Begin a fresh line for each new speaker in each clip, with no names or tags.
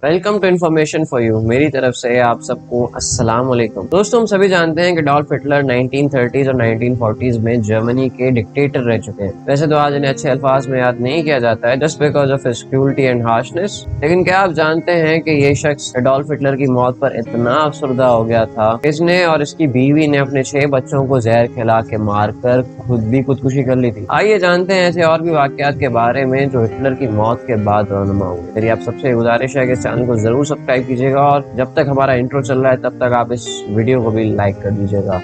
Welcome to information for you. मेरी तरफ से आप सबको अस्सलाम वालेकुम। दोस्तों, हम सभी जानते हैं कि अडॉल्फ हिटलर 1930s और 1940s में जर्मनी के डिक्टेटर रह चुके हैं। वैसे तो आज इन्हें अच्छे अल्फाज में याद नहीं किया जाता है just because of his cruelty and harshness, लेकिन क्या आप जानते हैं कि ये शख्स अडॉल्फ हिटलर की मौत पर इतना अफसरदा हो गया था, इसने और इसकी बीवी ने अपने 6 बच्चों को जहर खिला के मारकर खुद भी खुदकुशी कर ली थी। आइए जानते हैं ऐसे और भी वाकयात के बारे में जो हिटलर की मौत के बाद रौनमा हुए। मेरी आप सबसे गुजारिश है कि चैनल को जरूर सब्सक्राइब कीजिएगा और जब तक हमारा इंट्रो चल रहा है तब तक आप इस वीडियो को भी लाइक कर दीजिएगा।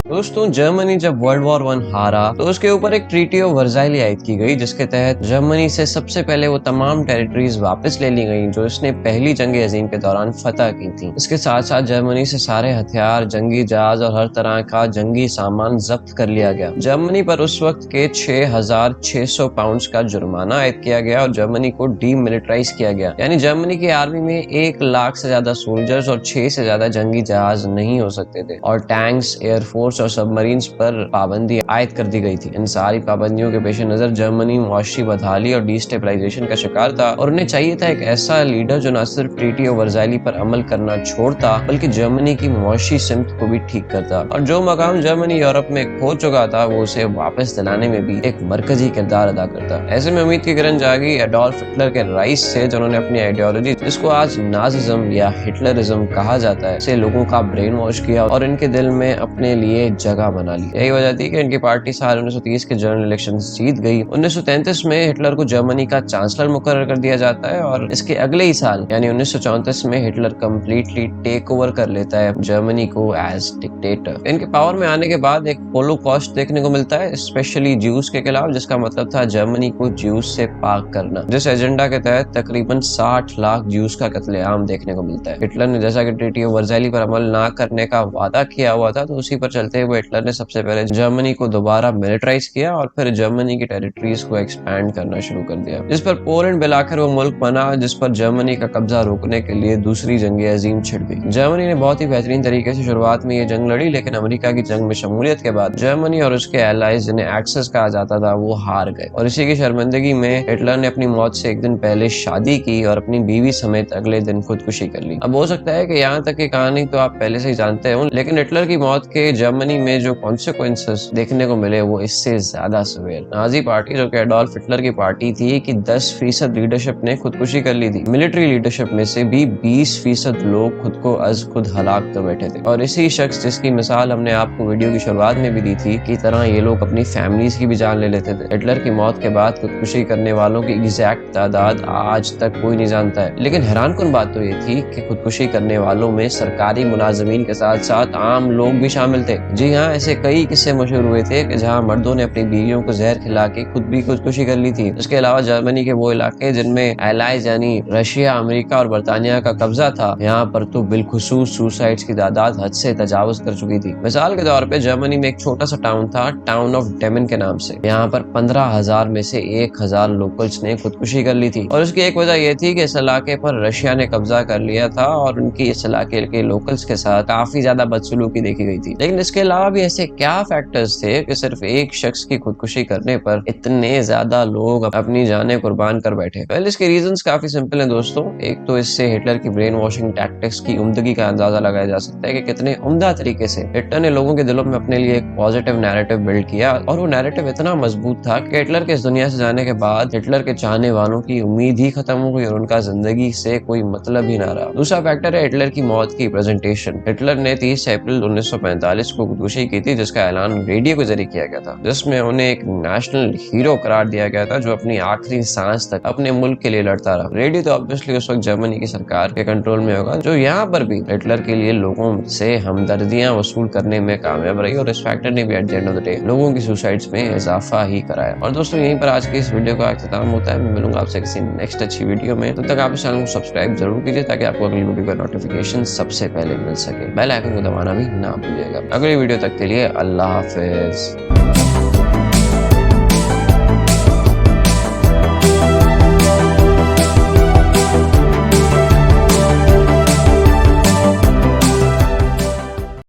दोस्तों, जर्मनी जब वर्ल्ड वॉर 1 हारा तो उसके ऊपर एक ट्रीटी ऑफ वर्साइली आयद की गई, जिसके तहत जर्मनी से सबसे पहले वो तमाम टेरिटरीज वापस ले ली गई जो इसने पहली जंग अजीम के दौरान फतह की थी। इसके साथ साथ जर्मनी से सारे हथियार, जंगी जहाज और हर तरह का जंगी सामान जब्त कर लिया गया। जर्मनी पर उस वक्त के 6,600 पाउंड का जुर्माना आयद किया गया और जर्मनी को डीमिलिटराइज किया गया, यानी जर्मनी की आर्मी में 1 लाख से ज्यादा सोल्जर्स और 6 से ज्यादा जंगी जहाज नहीं हो सकते थे, और टैंक्स, एयरफोर्स और सबमरीन्स पर पाबंदी आयद कर दी गई थी। इन सारी पाबंदियों के पेश नजर जर्मनी मुआशी बदहाली और डिस्टेबलाइजेशन का शिकार था, और उन्हें चाहिए था एक ऐसा लीडर जो न सिर्फ ट्रीटी ऑफ वर्साइली पर अमल करना छोड़ता बल्कि जर्मनी की मुआशी सिमत को भी ठीक करता, और जो मकाम जर्मनी यूरोप में खो चुका था वो उसे वापस दिलाने में भी एक मरकजी किरदार अदा करता। ऐसे में उम्मीद की किरण जागी एडोल्फ हिटलर के राइस से, जिन्होंने अपनी आइडियोलॉजी, जिसको आज नाजिज्म या हिटलरिज्म कहा जाता है, से लोगों का ब्रेन वॉश किया और इनके दिल में अपने लिए जगह बना ली। यही वजह थी कि इनकी पार्टी साल 1930 के जनरल इलेक्शन जीत गई। 1933 में हिटलर को जर्मनी का चांसलर मुकर्रर कर दिया जाता है और इसके अगले ही साल यानी 1934 में हिटलर कम्प्लीटली टेक ओवर कर लेता है जर्मनी को एज डिक्टेटर। इनके पावर में आने के बाद एक होलोकॉस्ट देखने को मिलता है, स्पेशली ज्यूज के खिलाफ, जिसका मतलब था जर्मनी को ज्यूज से पाक करना, जिस एजेंडा के तहत तकरीबन 60 लाख ज्यूज का कत्लेआम देखने को मिलता है। हिटलर ने जैसा कि ट्रीटी ऑफ वर्साइली पर अमल ना करने का वादा किया हुआ था, तो उसी पर चलते हुए हिटलर ने सबसे पहले जर्मनी को दोबारा मिलिटराइज किया और फिर जर्मनी की टेरिटरीज को एक्सपैंड करना शुरू कर दिया, जिस पर पोलैंड मिलाकर वो मुल्क बना जिस पर जर्मनी का कब्जा रोकने के लिए दूसरी जंग अजीम छिड़ गई। जर्मनी ने बहुत ही बेहतरीन तरीके से शुरुआत में ये जंग लड़ी, लेकिन अमेरिका की जंग में शमूलियत के बाद जर्मनी और उसके एलाइज, जिन्हें एक्सेस कहा जाता था, वो हार गए, और इसी की शर्मिंदगी में हिटलर ने अपनी मौत से एक दिन पहले शादी की और अपनी बीवी समेत अगले दिन खुदकुशी कर ली। अब हो सकता है कि यहाँ तक की कहानी तो आप पहले से ही जानते हो, लेकिन हिटलर की मौत के जर्मनी में जो कॉन्सिक्वेंसेस देखने को मिले वो इससे ज्यादा सवेर। नाजी पार्टी, जो कि एडोल्फ हिटलर की पार्टी थी, कि 10% लीडरशिप ने खुदकुशी कर ली थी। मिलिट्री लीडरशिप में से भी 20% लोग खुद को अज खुद हलाक कर बैठे थे, और इसी शख्स जिसकी मिसाल हमने आपको वीडियो की शुरुआत में भी दी थी की तरह ये लोग अपनी फैमिलीज की भी जान ले लेते थे। हिटलर की मौत के बाद खुदकुशी करने वालों की एग्जैक्ट तादाद आज तक कोई नहीं जानता है, लेकिन हैरानकुन बात तो ये थी कि खुदकुशी करने वालों में सरकारी मुलाजमीन के साथ साथ आम लोग भी शामिल थे। जी हाँ, ऐसे कई किस्से मशहूर हुए थे कि जहां मर्दों ने अपनी बीवियों को जहर खिला के खुद भी खुदकुशी कर ली थी। इसके अलावा जर्मनी के वो इलाके जिनमें एलाइज यानी रशिया, अमेरिका और बरतानिया का कब्जा था, यहाँ पर तो बिलखुसूस सुसाइड्स की तादाद हद से तजावुज कर चुकी थी। मिसाल के तौर पे जर्मनी में एक छोटा सा टाउन था, टाउन ऑफ डेमन के नाम से। यहाँ पर 15,000 में से 1,000 लोकल्स ने खुदकुशी कर ली थी, और उसकी एक वजह यह थी कि इस इलाके पर रशिया ने कब्जा कर लिया था और उनकी इस इलाके के लोकल्स के साथ काफी ज्यादा बदसलूकी देखी गई थी। लेकिन इसके अलावा भी ऐसे क्या फैक्टर्स थे कि सिर्फ एक शख्स की खुदकुशी करने पर इतने ज्यादा लोग अपनी जानें कुर्बान कर बैठे? वेल, इसके रीजंस काफी सिंपल हैं दोस्तों। एक तो इससे हिटलर की ब्रेन वॉशिंग टैक्टिक्स की उम्दगी का अंदाजा लगाया जा सकता है कि कितने उम्दा तरीके से हिटलर ने लोगों के दिलों में अपने लिए एक पॉजिटिव नैरेटिव बिल्ड किया, और वो नैरेटिव इतना मजबूत था कि हिटलर के इस दुनिया से जाने के बाद हिटलर के चाहने वालों की उम्मीद ही खत्म हो गई और उनका जिंदगी से कोई मतलब ही ना रहा। दूसरा फैक्टर है हिटलर की मौत की प्रेजेंटेशन। हिटलर ने 30 अप्रैल 1945 को खुदकुशी की थी, जिसका ऐलान रेडियो के जरिए किया गया था, जिसमें उन्हें एक नेशनल हीरो करार दिया गया था जो अपनी आखिरी सांस तक अपने मुल्क के लिए लड़ता रहा। रेडियो तो ऑब्वियसली उस वक्त जर्मनी की सरकार के कंट्रोल में होगा, जो यहाँ पर भी हिटलर के लिए लोगों से हमदर्दियां वसूल करने में कामयाब रही, और इस फैक्टर ने भी at the end of the day लोगों की सुसाइड्स में इजाफा ही कराया। और दोस्तों, यहीं पर आज की इस वीडियो का अख्ताम होता है। मैं मिलूंगा आपसे किसी नेक्स्ट अच्छी वीडियो में। तब तक आप इस चैनल को सब्सक्राइब जरूर कीजिए ताकि आपको अगली वीडियो का नोटिफिकेशन सबसे पहले मिल सके। बेल आइकन को दबाना भी ना भूलिएगा। अगली वीडियो तक के लिए अल्लाह हाफिज।